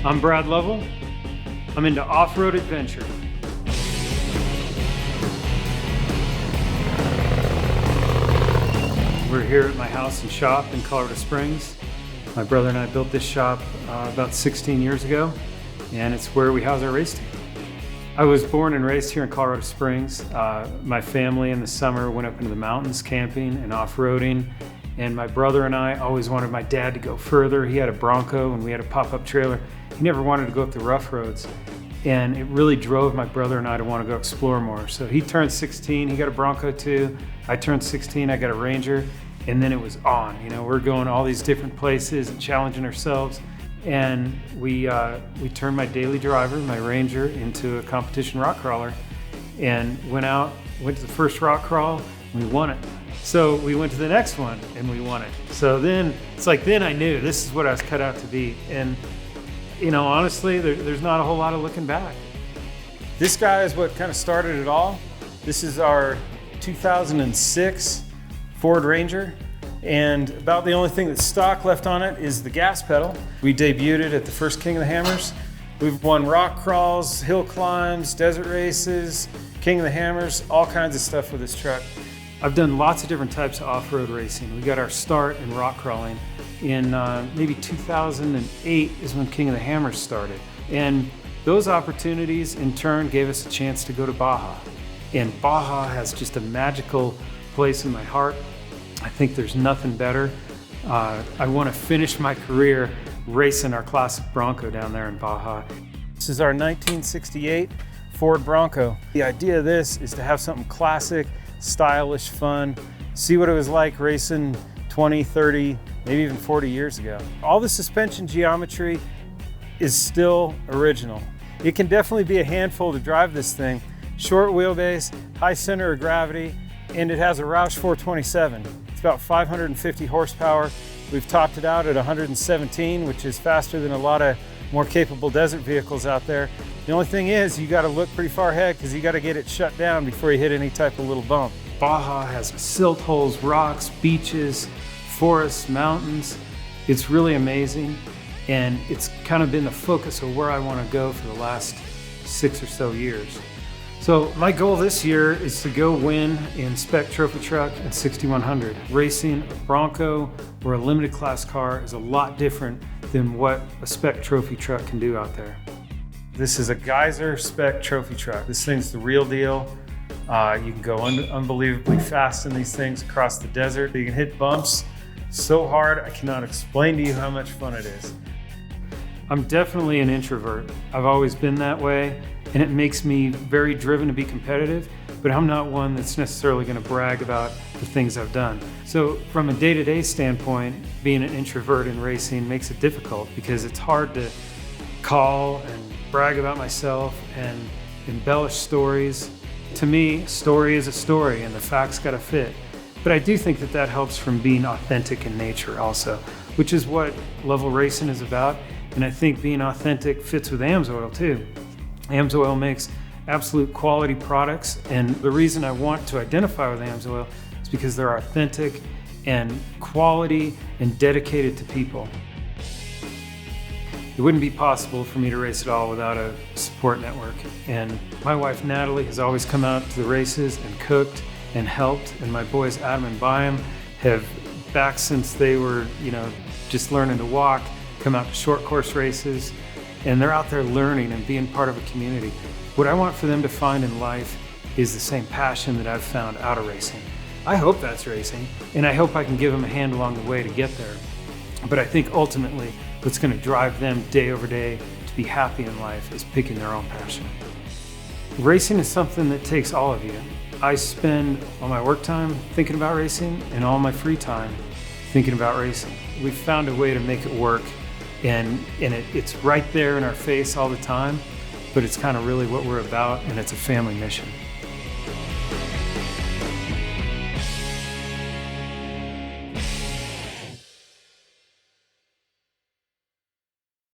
I'm Brad Lovell. I'm into off-road adventure. We're here at my house and shop in Colorado Springs. My brother and I built this shop about 16 years ago, and it's where we house our race team. I was born and raised here in Colorado Springs. My family in the summer went up into the mountains camping and off-roading, and my brother and I always wanted my dad to go further. He had a Bronco and we had a pop-up trailer. He never wanted to go up the rough roads, and it really drove my brother and I to want to go explore more. So he turned 16, he got a Bronco too. I turned 16, I got a Ranger, and then it was on. You know, we're going all these different places and challenging ourselves. And we turned my daily driver, my Ranger, into a competition rock crawler, and went to the first rock crawl, and we won it. So we went to the next one and we won it. So then then I knew this is what I was cut out to be. And you know, honestly, there's not a whole lot of looking back. This guy is what kind of started it all. This is our 2006 Ford Ranger. And about the only thing that's stock left on it is the gas pedal. We debuted it at the first King of the Hammers. We've won rock crawls, hill climbs, desert races, King of the Hammers, all kinds of stuff with this truck. I've done lots of different types of off-road racing. We got our start in rock crawling in maybe 2008 is when King of the Hammers started. And those opportunities in turn gave us a chance to go to Baja. And Baja has just a magical place in my heart. I think there's nothing better. I want to finish my career racing our classic Bronco down there in Baja. This is our 1968 Ford Bronco. The idea of this is to have something classic, stylish, fun, see what it was like racing 20, 30, maybe even 40 years ago. All the suspension geometry is still original. It can definitely be a handful to drive this thing. Short wheelbase, high center of gravity, and it has a Roush 427. It's about 550 horsepower. We've topped it out at 117, which is faster than a lot of more capable desert vehicles out there. The only thing is, you got to look pretty far ahead because you got to get it shut down before you hit any type of little bump. Baja has silt holes, rocks, beaches, forests, mountains. It's really amazing, and it's kind of been the focus of where I want to go for the last 6 or so years. So my goal this year is to go win in Spec Trophy Truck and 6100. Racing a Bronco or a limited class car is a lot different than what a Spec Trophy Truck can do out there. This is a Geyser Spec Trophy Truck. This thing's the real deal. You can go unbelievably fast in these things across the desert. You can hit bumps so hard I cannot explain to you how much fun it is. I'm definitely an introvert. I've always been that way, and it makes me very driven to be competitive, but I'm not one that's necessarily going to brag about the things I've done. So from a day-to-day standpoint, being an introvert in racing makes it difficult because it's hard to call and brag about myself and embellish stories. To me, a story is a story and the facts got to fit. But I do think that helps from being authentic in nature also, which is what Lovell Racing is about. And I think being authentic fits with AMSOIL too. AMSOIL makes absolute quality products, and the reason I want to identify with AMSOIL is because they're authentic and quality and dedicated to people. It wouldn't be possible for me to race at all without a support network. And my wife Natalie has always come out to the races and cooked and helped, and my boys Adam and Byam have, back since they were just learning to walk, come out to short course races, and they're out there learning and being part of a community. What I want for them to find in life is the same passion that I've found out of racing. I hope that's racing, and I hope I can give them a hand along the way to get there. But I think ultimately what's going to drive them day over day to be happy in life is picking their own passion. Racing is something that takes all of you. I spend all my work time thinking about racing and all my free time thinking about racing. We've found a way to make it work, and it's right there in our face all the time, but it's kind of really what we're about, and it's a family mission.